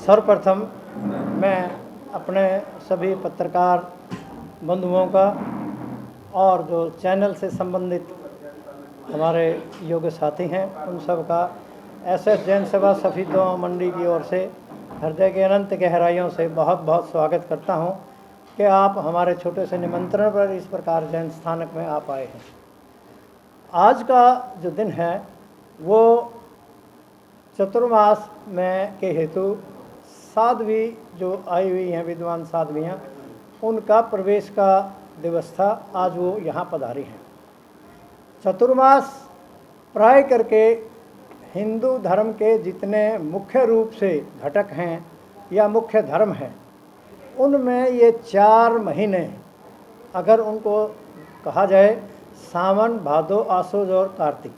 सर्वप्रथम मैं अपने सभी पत्रकार बंधुओं का और जो चैनल से संबंधित हमारे योग्य साथी हैं उन सब का एसएस जैन सभा सफ़ीदों मंडी की ओर से हृदय के अनंत गहराइयों से बहुत बहुत स्वागत करता हूं कि आप हमारे छोटे से निमंत्रण पर इस प्रकार जैन स्थानक में आप आए हैं। आज का जो दिन है वो चतुर्मास में के हेतु साध्वी जो आई हुई हैं, विद्वान साध्वियाँ, उनका प्रवेश का दिवस था। आज वो यहाँ पधारी हैं। चतुर्मास प्राय करके हिंदू धर्म के जितने मुख्य रूप से घटक हैं या मुख्य धर्म हैं, उनमें ये 4 महीने अगर उनको कहा जाए, सावन, भादो, आसोज और कार्तिक,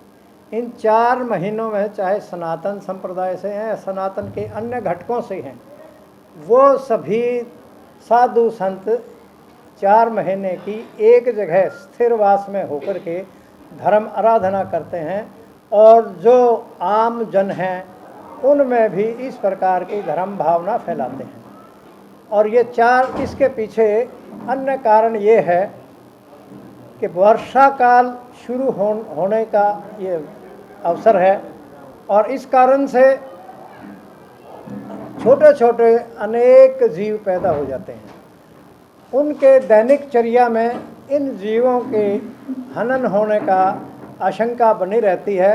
इन 4 महीनों में चाहे सनातन संप्रदाय से हैं या सनातन के अन्य घटकों से हैं, वो सभी साधु संत 4 महीने की एक जगह स्थिर वास में होकर के धर्म आराधना करते हैं और जो आम जन हैं उनमें भी इस प्रकार की धर्म भावना फैलाते हैं। और ये 4, इसके पीछे अन्य कारण ये है कि वर्षा काल शुरू होने का ये अवसर है और इस कारण से छोटे छोटे अनेक जीव पैदा हो जाते हैं। उनके दैनिक चर्या में इन जीवों के हनन होने का आशंका बनी रहती है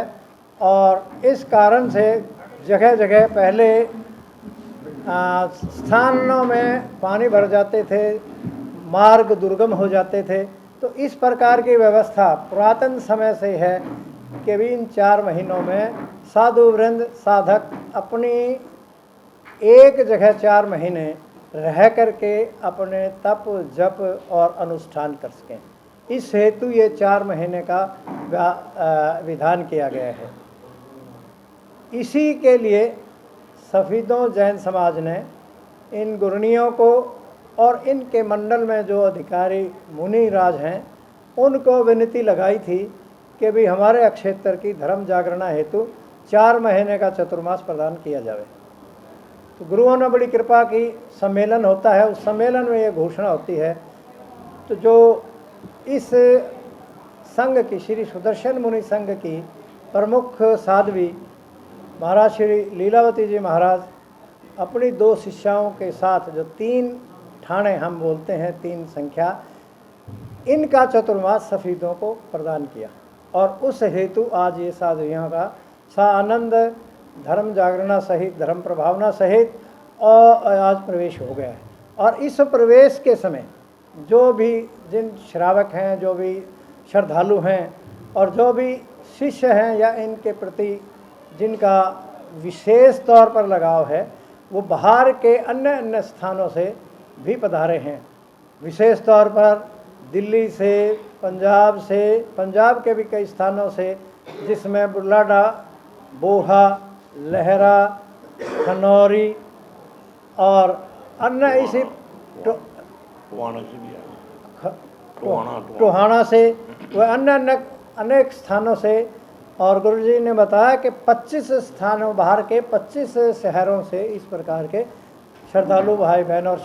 और इस कारण से जगह जगह पहले स्थानों में पानी भर जाते थे, मार्ग दुर्गम हो जाते थे। तो इस प्रकार की व्यवस्था पुरातन समय से है कि भी इन 4 महीनों में साधु वृंद साधक अपनी एक जगह 4 महीने रह करके अपने तप जप और अनुष्ठान कर सकें। इस हेतु ये 4 महीने का विधान किया गया है। इसी के लिए सफ़ीदों जैन समाज ने इन गुरनियों को और इनके मंडल में जो अधिकारी मुनि राज हैं उनको विनती लगाई थी कि भी हमारे अक्षेत्र की धर्म जागरणा हेतु 4 महीने का चतुर्मास प्रदान किया जाए। तो गुरुओं ने बड़ी कृपा की, सम्मेलन होता है, उस सम्मेलन में ये घोषणा होती है। तो जो इस संघ की, श्री सुदर्शन मुनि संघ की प्रमुख साध्वी महाराज श्री लीलावती जी महाराज अपनी 2 शिष्याओं के साथ, जो 3 ठाणे हम बोलते हैं, 3 संख्या, इनका चतुर्मास सफ़ीदों को प्रदान किया और उस हेतु आज ये साधुओं का सानंद धर्म जागरणा सहित, धर्म प्रभावना सहित और आज प्रवेश हो गया है। और इस प्रवेश के समय जो भी जिन श्रावक हैं, जो भी श्रद्धालु हैं और जो भी शिष्य हैं या इनके प्रति जिनका विशेष तौर पर लगाव है, वो बाहर के अन्य अन्य स्थानों से भी पधारे हैं। विशेष तौर पर दिल्ली से, पंजाब के भी कई स्थानों से, जिसमें बुलाडा, बोहा, लहरा, खनौरी और अन्य इसी टोहाना से वह अन्य अनेक स्थानों से। और गुरुजी ने बताया कि 25 स्थानों, बाहर के 25 शहरों से इस प्रकार के श्रद्धालु भाई बहन और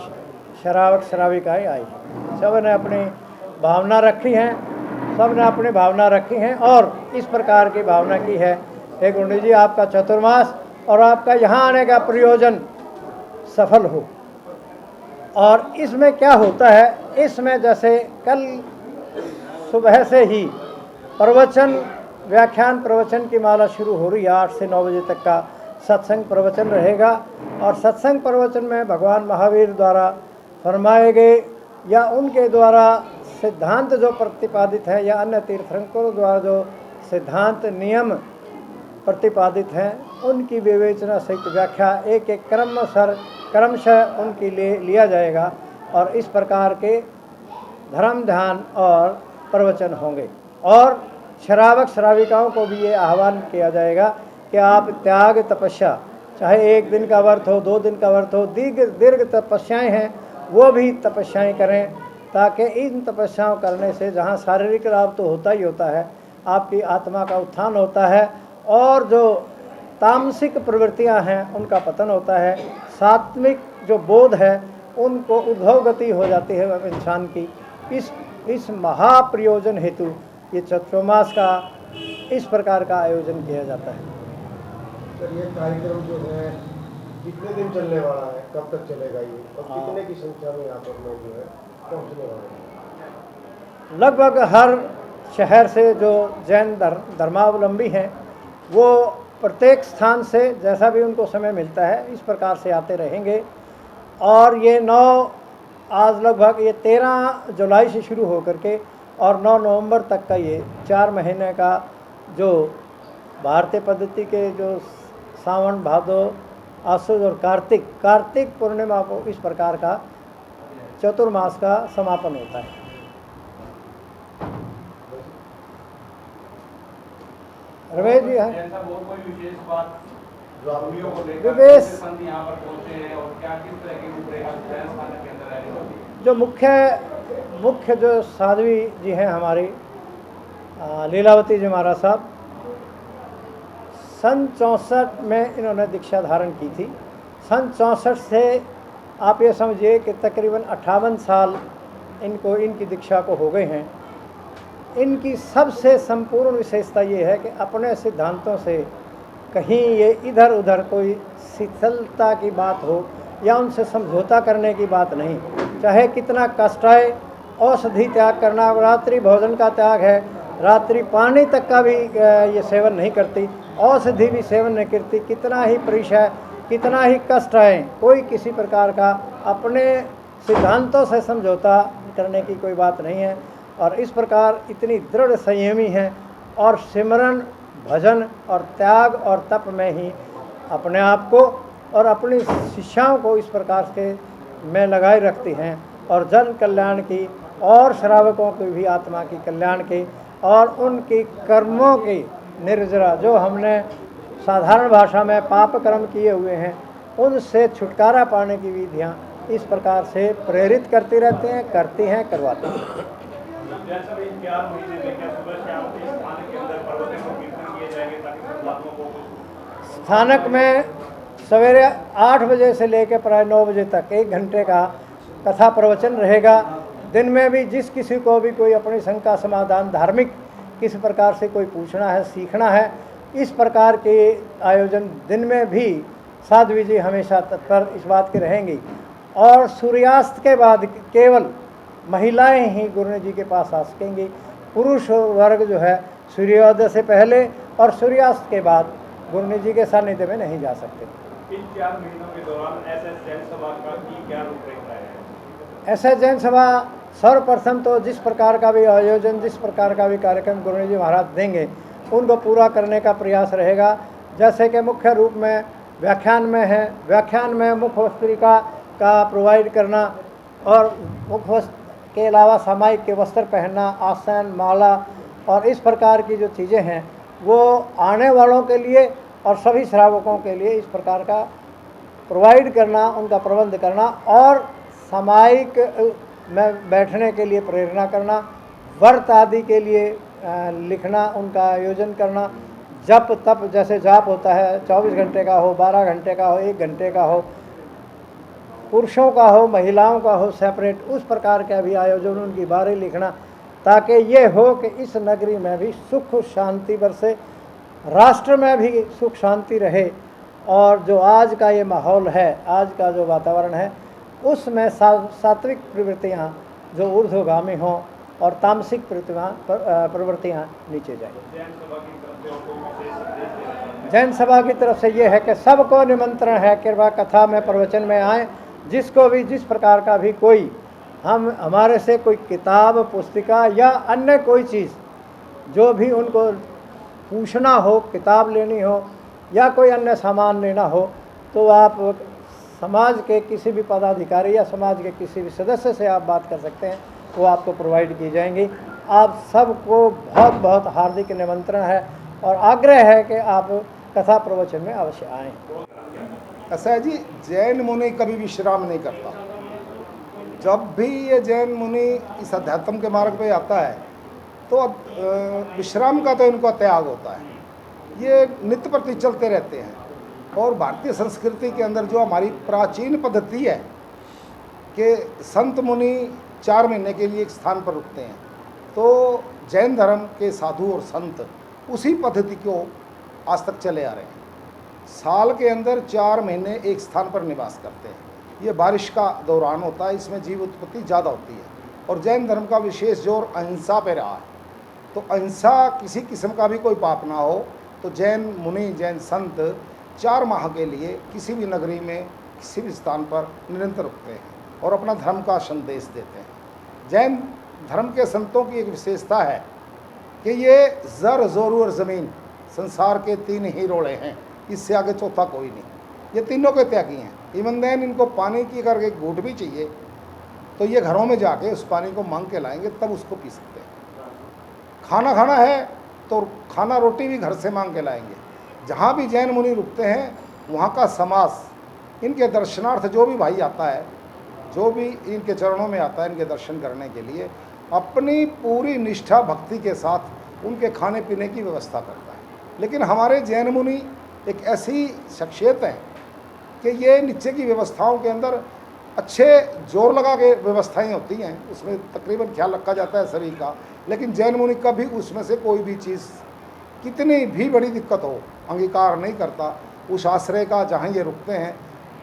श्रावक श्राविकाएँ आई हैं। सब ने अपनी भावना रखी हैं, सब ने अपनी भावना रखी हैं और इस प्रकार की भावना की है, हे गुंडी जी, आपका चतुर्मास और आपका यहाँ आने का प्रयोजन सफल हो। और इसमें क्या होता है, इसमें जैसे कल सुबह से ही व्याख्यान प्रवचन की माला शुरू हो रही है। 8 से 9 बजे तक का सत्संग प्रवचन रहेगा और सत्संग प्रवचन में भगवान महावीर द्वारा फरमाए गए या उनके द्वारा सिद्धांत जो प्रतिपादित है या अन्य तीर्थंकरों द्वारा जो सिद्धांत नियम प्रतिपादित हैं, उनकी विवेचना सहित व्याख्या एक एक क्रमशः उनके लिए लिया जाएगा और इस प्रकार के धर्म ध्यान और प्रवचन होंगे। और श्रावक श्राविकाओं को भी ये आह्वान किया जाएगा कि आप त्याग तपस्या, चाहे 1 दिन का व्रत हो, 2 दिन का व्रत हो, दीर्घ तपस्याएं हैं, वो भी तपस्याएं करें, ताकि इन तपस्याओं करने से जहाँ शारीरिक लाभ तो होता ही होता है, आपकी आत्मा का उत्थान होता है और जो तामसिक प्रवृत्तियां हैं उनका पतन होता है। सात्विक जो बोध है उनको उद्भवगति हो जाती है इंसान की। इस महाप्रयोजन हेतु ये चतुर्मास का इस प्रकार का आयोजन किया जाता है। सर, ये कार्यक्रम जो है कितने दिन चलने वाला है, कब तक चलेगा ये, और कितने की संख्या में यहाँ पर लोग जो है पहुँचने वाले हैं? लगभग हर शहर से जो जैन धर्मावलंबी हैं वो प्रत्येक स्थान से जैसा भी उनको समय मिलता है इस प्रकार से आते रहेंगे। और ये आज लगभग ये 13 जुलाई से शुरू होकर के और 9 नवंबर तक का ये 4 महीने का जो भारतीय पद्धति के जो सावन, भादो, आश्विन और कार्तिक पूर्णिमा को इस प्रकार का चतुर्मास का समापन होता है। रमेश जी हैं विवेश जो मुख्य जो साध्वी जी हैं हमारी लीलावती जी महाराज साहब, सन 64 में इन्होंने दीक्षा धारण की थी। सन 64 से आप ये समझिए कि तकरीबन 58 साल इनकी दीक्षा को हो गए हैं। इनकी सबसे संपूर्ण विशेषता ये है कि अपने सिद्धांतों से कहीं ये इधर उधर कोई शिथिलता की बात हो या उनसे समझौता करने की बात नहीं। चाहे कितना कष्ट आए, औषधि त्याग करना, रात्रि भोजन का त्याग है, रात्रि पानी तक का भी ये सेवन नहीं करती, औषधि भी सेवन नहीं करती। कितना ही परिचय, कितना ही कष्ट आए, कोई किसी प्रकार का अपने सिद्धांतों से समझौता करने की कोई बात नहीं है। और इस प्रकार इतनी दृढ़ संयमी हैं और सिमरन, भजन और त्याग और तप में ही अपने आप को और अपनी शिष्याओं को इस प्रकार के में लगाए रखती हैं और जन कल्याण की और श्रावकों की भी आत्मा की कल्याण की और उनकी कर्मों की निर्जरा, जो हमने साधारण भाषा में पाप कर्म किए हुए हैं, उनसे छुटकारा पाने की विधियाँ इस प्रकार से प्रेरित करती रहते हैं, करती हैं, करवाते हैं। स्थानक में सवेरे 8 बजे से लेकर प्राय 9 बजे तक 1 घंटे का कथा प्रवचन रहेगा। दिन में भी जिस किसी को भी कोई अपनी शंका समाधान, धार्मिक किसी प्रकार से कोई पूछना है, सीखना है, इस प्रकार के आयोजन दिन में भी साध्वी जी हमेशा तत्पर इस बात की रहेंगी। और सूर्यास्त के बाद केवल महिलाएं ही गुरु जी के पास आ सकेंगी। पुरुष वर्ग जो है सूर्योदय से पहले और सूर्यास्त के बाद गुरु जी के सानिध्य में नहीं जा सकते। इन 4 महीनों के दौरान एसएस जैन सभा का क्या रूपरेखा है? एसएस जैन सभा सर्वप्रथम तो जिस प्रकार का भी आयोजन, जिस प्रकार का भी कार्यक्रम गुरु जी महाराज देंगे उनको पूरा करने का प्रयास रहेगा। जैसे कि मुख्य रूप में व्याख्यान में है, व्याख्यान में मुख्य वस्त्रिका का प्रोवाइड करना और मुख्य वस्त्र के अलावा सामायिक के वस्त्र पहनना, आसन, माला और इस प्रकार की जो चीज़ें हैं वो आने वालों के लिए और सभी श्रावकों के लिए इस प्रकार का प्रोवाइड करना, उनका प्रबंध करना और सामायिक में बैठने के लिए प्रेरणा करना, व्रत आदि के लिए लिखना, उनका आयोजन करना, जप तप जैसे जाप होता है 24 घंटे का हो, 12 घंटे का हो, 1 घंटे का हो, पुरुषों का हो, महिलाओं का हो सेपरेट, उस प्रकार का भी आयोजन उनकी बारे लिखना, ताकि ये हो कि इस नगरी में भी सुख शांति बरसे, राष्ट्र में भी सुख शांति रहे और जो आज का ये माहौल है, आज का जो वातावरण है, उसमें सात्विक प्रवृत्तियाँ जो ऊर्ध्वगामी हों और तामसिक प्रवृत्तियाँ नीचे जाएँ। जैन सभा की तरफ से ये है कि सबको निमंत्रण है कृपा कथा में प्रवचन में आएँ। जिसको भी जिस प्रकार का भी कोई हमारे से कोई किताब, पुस्तिका या अन्य कोई चीज़ जो भी उनको पूछना हो, किताब लेनी हो या कोई अन्य सामान लेना हो, तो आप समाज के किसी भी पदाधिकारी या समाज के किसी भी सदस्य से आप बात कर सकते हैं, वो आपको प्रोवाइड की जाएंगी। आप सबको बहुत बहुत हार्दिक निमंत्रण है और आग्रह है कि आप कथा प्रवचन में अवश्य आएँ। ऐसा है जी, जैन मुनि कभी विश्राम नहीं करता। जब भी ये जैन मुनि इस अध्यात्म के मार्ग पे आता है तो विश्राम का तो इनको त्याग होता है। ये नित्य प्रति चलते रहते हैं और भारतीय संस्कृति के अंदर जो हमारी प्राचीन पद्धति है कि संत मुनि 4 महीने के लिए एक स्थान पर रुकते हैं, तो जैन धर्म के साधु और संत उसी पद्धति को आज तक चले आ रहे हैं। साल के अंदर 4 महीने एक स्थान पर निवास करते हैं। ये बारिश का दौरान होता है, इसमें जीव उत्पत्ति ज़्यादा होती है और जैन धर्म का विशेष जोर अहिंसा पे रहा है। तो अहिंसा किसी किस्म का भी कोई पाप ना हो, तो जैन मुनि जैन संत 4 माह के लिए किसी भी नगरी में किसी भी स्थान पर निरंतर रुकते हैं और अपना धर्म का संदेश देते हैं। जैन धर्म के संतों की एक विशेषता है कि ये ज़र ज़ोर और ज़मीन संसार के 3 ही रोड़े हैं, इससे आगे चौथा कोई नहीं। ये तीनों के त्यागी हैं। इवन देन इनको पानी की अगर एक घूंट भी चाहिए तो ये घरों में जाके उस पानी को मांग के लाएंगे, तब उसको पी सकते हैं। खाना खाना है तो खाना रोटी भी घर से मांग के लाएंगे। जहाँ भी जैन मुनि रुकते हैं वहाँ का समाज इनके दर्शनार्थ जो भी भाई आता है, जो भी इनके चरणों में आता है इनके दर्शन करने के लिए, अपनी पूरी निष्ठा भक्ति के साथ उनके खाने पीने की व्यवस्था करता है। लेकिन हमारे जैन मुनि एक ऐसी शख्सियत है कि ये नीचे की व्यवस्थाओं के अंदर अच्छे जोर लगा के व्यवस्थाएं होती हैं, उसमें तकरीबन ख्याल रखा जाता है सभी का। लेकिन जैन मुनि कभी उसमें से कोई भी चीज़ कितनी भी बड़ी दिक्कत हो अंगीकार नहीं करता। उस आश्रय का जहाँ ये रुकते हैं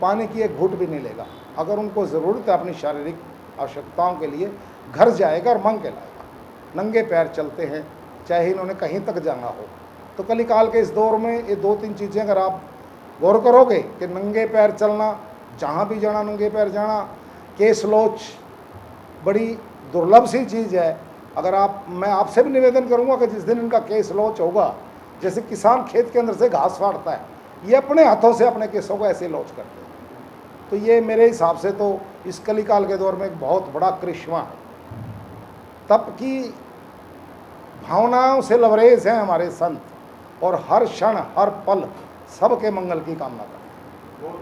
पानी की एक घूंट भी नहीं लेगा। अगर उनको ज़रूरत है अपनी शारीरिक आवश्यकताओं के लिए, घर जाएगा और मांग के लाएगा। नंगे पैर चलते हैं, चाहे इन्होंने कहीं तक जाना हो। तो कलिकाल के इस दौर में ये 2-3 चीज़ें अगर आप गौर करोगे कि नंगे पैर चलना, जहाँ भी जाना नंगे पैर जाना, केस लोच बड़ी दुर्लभ सी चीज़ है। अगर मैं आपसे भी निवेदन करूँगा कि जिस दिन इनका केस लॉच होगा, जैसे किसान खेत के अंदर से घास फाड़ता है, ये अपने हाथों से अपने केसों को ऐसे लॉच करते हैं। तो ये मेरे हिसाब से तो इस कलिकाल के दौर में एक बहुत बड़ा करिश्मा है। तप की भावनाओं से लबरेज हैं हमारे संत और हर क्षण हर पल सबके मंगल की कामना करते हैं।